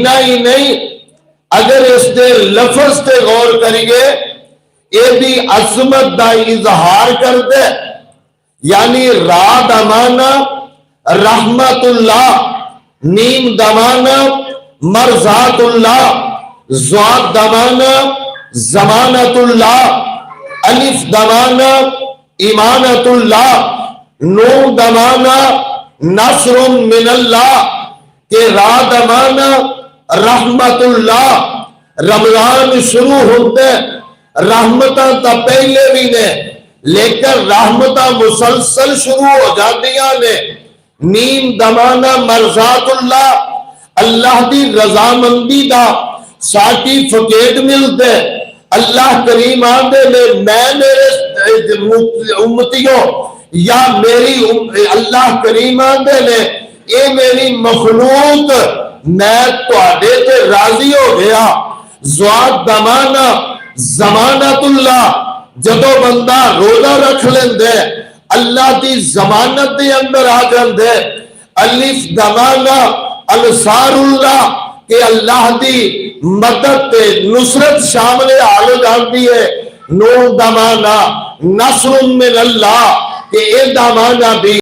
اینا ہی نہیں اگر اس دے لفظ تے غور کریے یہ بھی عظمت دا اظہار کر دے یعنی را دمانا رحمت اللہ نیم دمانا مرضات اللہ زواد دمانا زمانت اللہ الف دمانا ایمانت اللہ نون دمانا نصر من اللہ کہ را دمانا رحمت اللہ رمضان شروع ہوتے رحمتاں تا پہلے بھی نے لیکن رحمتاں مسلسل شروع ہو جاندیاں نے نیم دمانا مرضات اللہ اللہ دی رضامندی دا سرٹیفکیٹ ملتے اللہ کریم آندے میں میرے امتیوں یا میری اللہ کریم آندے نے اے میری مخلوق میں تواڈے تے راضی ہو گیا زواد دمانا ضمانت اللہ جدو بندہ روزہ رکھ لیندے اللہ دی ضمانت دے اندر آ جاندے الف دمانا انصار اللہ کہ اللہ دی مدد تے نصرت شامل حال جاندی ہے نون دمانا نصر من اللہ کہ اے دمانا بھی